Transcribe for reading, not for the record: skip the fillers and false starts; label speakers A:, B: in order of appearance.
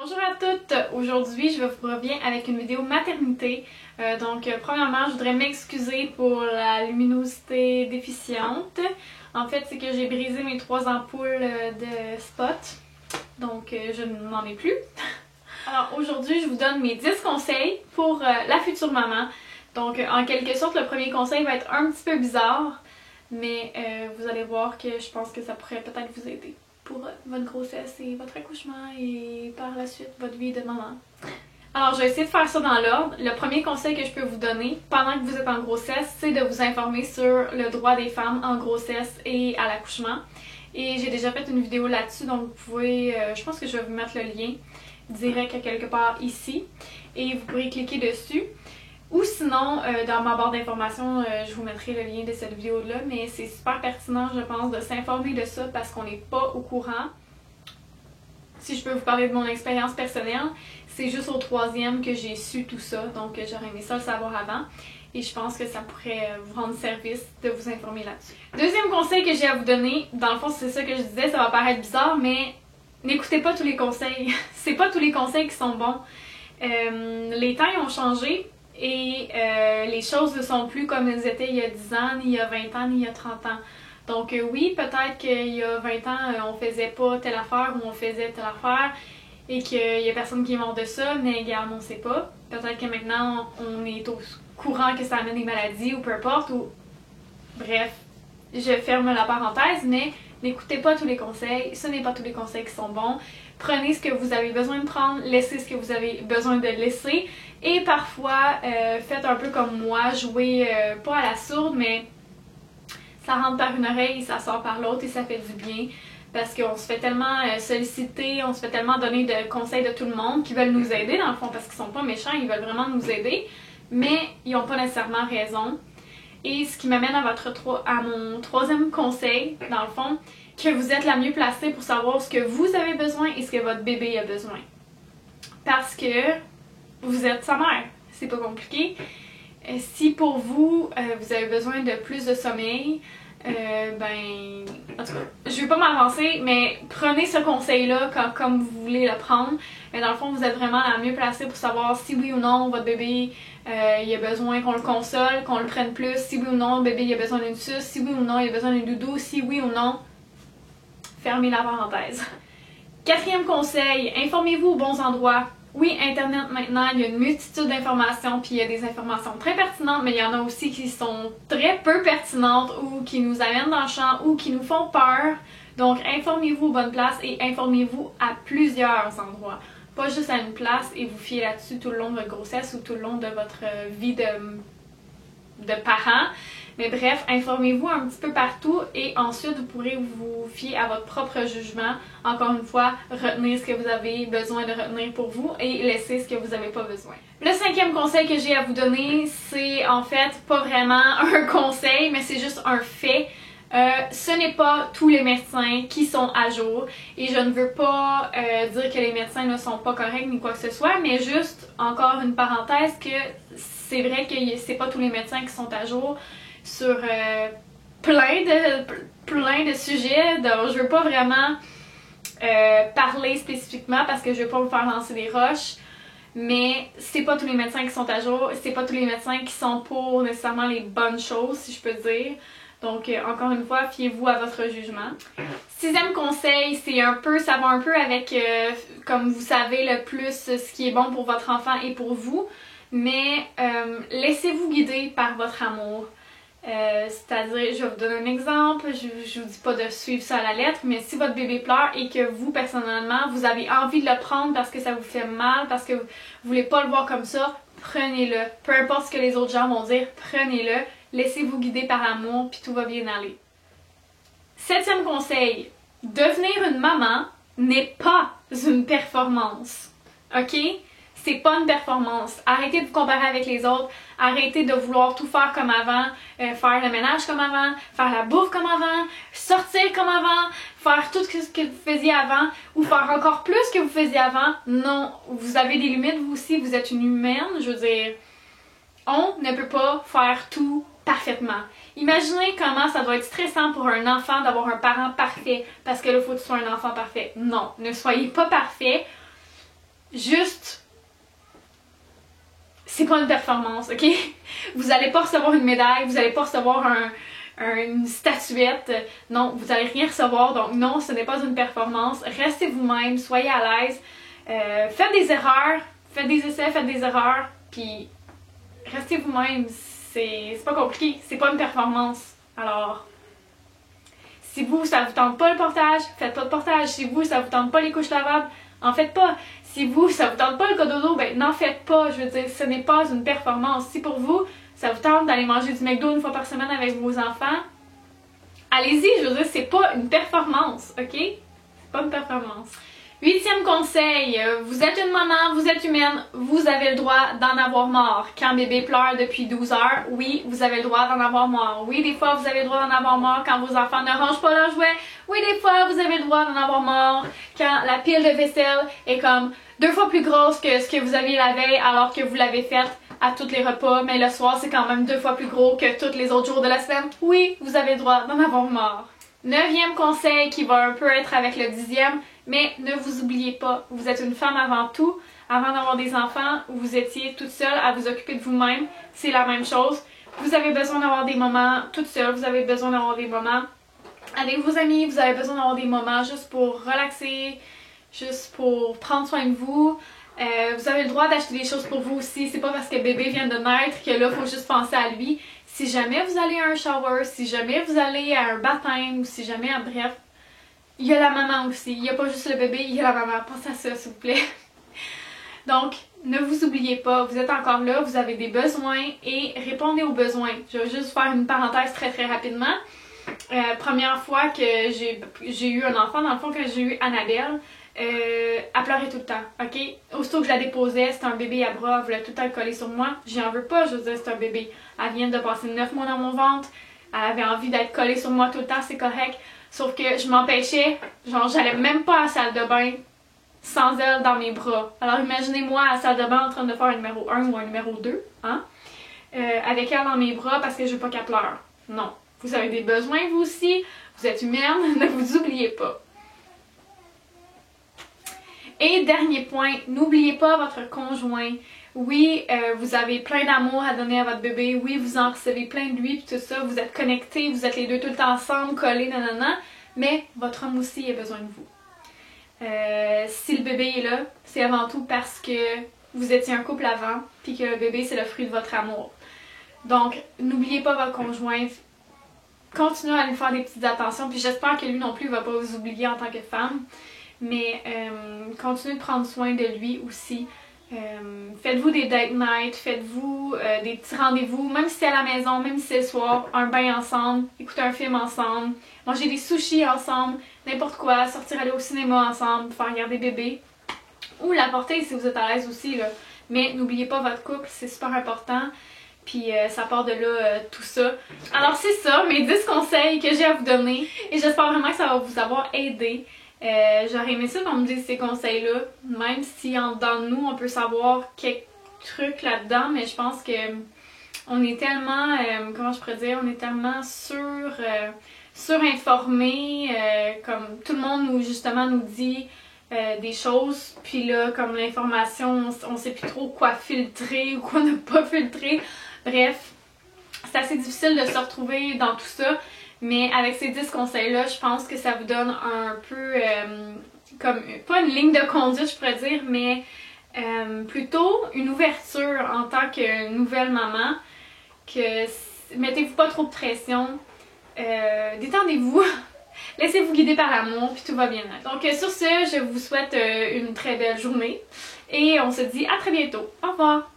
A: Bonjour à toutes! Aujourd'hui, je vous reviens avec une vidéo maternité. Premièrement, je voudrais m'excuser pour la luminosité déficiente. En fait, c'est que j'ai brisé mes 3 ampoules de spot. Donc, je n'en ai plus. Alors, aujourd'hui, je vous donne mes 10 conseils pour la future maman. Donc, en quelque sorte, le premier conseil va être un petit peu bizarre. Mais vous allez voir que je pense que ça pourrait peut-être vous aider pour votre grossesse et votre accouchement et par la suite votre vie de maman. Alors je vais essayer de faire ça dans l'ordre. Le premier conseil que je peux vous donner pendant que vous êtes en grossesse, c'est de vous informer sur le droit des femmes en grossesse et à l'accouchement. Et j'ai déjà fait une vidéo là-dessus, donc vous pouvez, je pense que je vais vous mettre le lien direct à quelque part ici et vous pourrez cliquer dessus. Ou sinon, dans ma barre d'informations, je vous mettrai le lien de cette vidéo-là, mais c'est super pertinent, je pense, de s'informer de ça parce qu'on n'est pas au courant. Si je peux vous parler de mon expérience personnelle, c'est juste au 3e que j'ai su tout ça, donc j'aurais aimé ça le savoir avant. Et je pense que ça pourrait vous rendre service de vous informer là-dessus. Deuxième conseil que j'ai à vous donner, dans le fond c'est ça que je disais, ça va paraître bizarre, mais n'écoutez pas tous les conseils. C'est pas tous les conseils qui sont bons. Les temps ils ont changé. Et les choses ne sont plus comme elles étaient il y a 10 ans, ni il y a 20 ans, ni il y a 30 ans. Donc oui, peut-être qu'il y a 20 ans, on faisait pas telle affaire ou on faisait telle affaire et qu'il y a personne qui est mort de ça, mais regarde, on sait pas. Peut-être que maintenant, on est au courant que ça amène des maladies ou peu importe. Ou... Bref, je ferme la parenthèse, mais n'écoutez pas tous les conseils. Ce n'est pas tous les conseils qui sont bons. Prenez ce que vous avez besoin de prendre, laissez ce que vous avez besoin de laisser. Et parfois, faites un peu comme moi, jouez pas à la sourde, mais ça rentre par une oreille, ça sort par l'autre et ça fait du bien. Parce qu'on se fait tellement solliciter, on se fait tellement donner de conseils de tout le monde qui veulent nous aider dans le fond, parce qu'ils sont pas méchants, ils veulent vraiment nous aider, mais ils n'ont pas nécessairement raison. Et ce qui m'amène à mon 3e conseil, dans le fond, que vous êtes la mieux placée pour savoir ce que vous avez besoin et ce que votre bébé a besoin. Parce que vous êtes sa mère, c'est pas compliqué. Si pour vous, vous avez besoin de plus de sommeil, en tout cas, je vais pas m'avancer, mais prenez ce conseil-là comme vous voulez le prendre. Mais dans le fond, vous êtes vraiment la mieux placée pour savoir si oui ou non votre bébé il a besoin qu'on le console, qu'on le prenne plus, si oui ou non le bébé il a besoin d'une suce, si oui ou non il a besoin d'un doudou, si oui ou non. Fermez la parenthèse. 4e conseil, informez-vous aux bons endroits. Oui, Internet maintenant, il y a une multitude d'informations, puis il y a des informations très pertinentes, mais il y en a aussi qui sont très peu pertinentes ou qui nous amènent dans le champ ou qui nous font peur. Donc, informez-vous aux bonnes places et informez-vous à plusieurs endroits. Pas juste à une place et vous fiez là-dessus tout le long de votre grossesse ou tout le long de votre vie de parent. Mais bref, informez-vous un petit peu partout et ensuite vous pourrez vous fier à votre propre jugement. Encore une fois, retenir ce que vous avez besoin de retenir pour vous et laisser ce que vous n'avez pas besoin. Le 5e conseil que j'ai à vous donner, c'est en fait pas vraiment un conseil, mais c'est juste un fait. Ce n'est pas tous les médecins qui sont à jour et je ne veux pas dire que les médecins ne sont pas corrects ni quoi que ce soit, mais juste encore une parenthèse que c'est vrai que c'est pas tous les médecins qui sont à jour sur plein de sujets, donc je veux pas vraiment parler spécifiquement parce que je veux pas vous faire lancer des roches, mais c'est pas tous les médecins qui sont à jour, c'est pas tous les médecins qui sont pour nécessairement les bonnes choses, si je peux dire. Donc encore une fois, fiez-vous à votre jugement. 6e conseil, c'est ça va un peu avec, comme vous savez le plus, ce qui est bon pour votre enfant et pour vous, mais laissez-vous guider par votre amour. C'est-à-dire, je vais vous donner un exemple, je vous dis pas de suivre ça à la lettre, mais si votre bébé pleure et que vous, personnellement, vous avez envie de le prendre parce que ça vous fait mal, parce que vous voulez pas le voir comme ça, prenez-le. Peu importe ce que les autres gens vont dire, prenez-le. Laissez-vous guider par l'amour, puis tout va bien aller. 7e conseil, devenir une maman n'est pas une performance. OK? C'est pas une performance. Arrêtez de vous comparer avec les autres. Arrêtez de vouloir tout faire comme avant, faire le ménage comme avant, faire la bouffe comme avant, sortir comme avant, faire tout ce que vous faisiez avant ou faire encore plus que vous faisiez avant. Non, vous avez des limites vous aussi, vous êtes une humaine. Je veux dire, on ne peut pas faire tout parfaitement. Imaginez comment ça doit être stressant pour un enfant d'avoir un parent parfait parce que là, il faut que tu sois un enfant parfait. Non, ne soyez pas parfait. juste, c'est pas une performance, ok? Vous allez pas recevoir une médaille, vous allez pas recevoir une statuette, non, vous allez rien recevoir, donc non, ce n'est pas une performance. Restez vous-même, soyez à l'aise, faites des erreurs, faites des essais, faites des erreurs, puis restez vous-même, c'est pas compliqué, c'est pas une performance. Alors, si vous, ça vous tente pas le portage, faites pas de portage. Si vous, ça vous tente pas les couches lavables, en faites pas. Si vous, ça vous tente pas le cododo, ben n'en faites pas. Je veux dire, ce n'est pas une performance. Si pour vous, ça vous tente d'aller manger du McDo une fois par semaine avec vos enfants, allez-y, je veux dire, c'est pas une performance, ok? C'est pas une performance. 8e conseil, vous êtes une maman, vous êtes humaine, vous avez le droit d'en avoir marre. Quand bébé pleure depuis 12 heures, oui, vous avez le droit d'en avoir marre. Oui, des fois, vous avez le droit d'en avoir marre quand vos enfants ne rangent pas leurs jouets. Oui, des fois, vous avez le droit d'en avoir marre quand la pile de vaisselle est comme 2 fois plus grosse que ce que vous aviez la veille alors que vous l'avez faite à tous les repas, mais le soir, c'est quand même 2 fois plus gros que tous les autres jours de la semaine. Oui, vous avez le droit d'en avoir marre. 9e conseil qui va un peu être avec le 10e, mais ne vous oubliez pas, vous êtes une femme avant tout. Avant d'avoir des enfants, vous étiez toute seule à vous occuper de vous-même, c'est la même chose. Vous avez besoin d'avoir des moments toute seule, vous avez besoin d'avoir des moments avec vos amis, vous avez besoin d'avoir des moments juste pour relaxer, juste pour prendre soin de vous. Vous avez le droit d'acheter des choses pour vous aussi, c'est pas parce que bébé vient de naître que là, il faut juste penser à lui. Si jamais vous allez à un shower, si jamais vous allez à un baptême, ou si jamais, bref, il y a la maman aussi. Il n'y a pas juste le bébé, il y a la maman. Pensez à ça, s'il vous plaît. Donc, ne vous oubliez pas, vous êtes encore là, vous avez des besoins et répondez aux besoins. Je vais juste faire une parenthèse très rapidement. Première fois que j'ai eu un enfant, dans le fond, quand j'ai eu Annabelle, elle pleurait tout le temps, ok? Aussitôt que je la déposais, c'était un bébé à bras, elle voulait tout le temps le coller sur moi. J'y en veux pas, je veux dire, c'est un bébé. Elle vient de passer 9 mois dans mon ventre, elle avait envie d'être collée sur moi tout le temps, c'est correct. Sauf que je m'empêchais, genre j'allais même pas à la salle de bain sans elle dans mes bras. Alors imaginez-moi à la salle de bain en train de faire un numéro 1 ou un numéro 2, hein? Avec elle dans mes bras parce que je veux pas qu'elle pleure. Non. Vous avez des besoins vous aussi, vous êtes humaine, ne vous oubliez pas. Et dernier point, n'oubliez pas votre conjoint. Oui, vous avez plein d'amour à donner à votre bébé. Oui, vous en recevez plein de lui, puis tout ça. Vous êtes connectés, vous êtes les deux tout le temps ensemble, collés, nanana. Mais votre homme aussi a besoin de vous. Si le bébé est là, c'est avant tout parce que vous étiez un couple avant, puis que le bébé, c'est le fruit de votre amour. Donc, n'oubliez pas votre conjoint. Continuez à lui faire des petites attentions, puis j'espère que lui non plus ne va pas vous oublier en tant que femme. Mais continuez de prendre soin de lui aussi. Faites-vous des date night, faites-vous des petits rendez-vous, même si c'est à la maison, même si c'est le soir, un bain ensemble, écouter un film ensemble, manger des sushis ensemble, n'importe quoi, sortir aller au cinéma ensemble, faire regarder bébé, ou l'apporter si vous êtes à l'aise aussi, là. Mais n'oubliez pas votre couple, c'est super important. Puis ça part de là tout ça. Alors c'est ça, mes 10 conseils que j'ai à vous donner. Et j'espère vraiment que ça va vous avoir aidé. J'aurais aimé ça qu'on me dise ces conseils-là. Même si en dedans de nous, on peut savoir quelques trucs là-dedans. Mais je pense que on est tellement, comment je pourrais dire, on est tellement surinformés. Comme tout le monde nous justement nous dit des choses. Puis là, comme l'information, on sait plus trop quoi filtrer ou quoi ne pas filtrer. Bref, c'est assez difficile de se retrouver dans tout ça, mais avec ces 10 conseils-là, je pense que ça vous donne un peu comme, pas une ligne de conduite, je pourrais dire, mais plutôt une ouverture en tant que nouvelle maman, que mettez-vous pas trop de pression, détendez-vous, laissez-vous guider par l'amour, puis tout va bien être. Donc sur ce, je vous souhaite une très belle journée, et on se dit à très bientôt. Au revoir!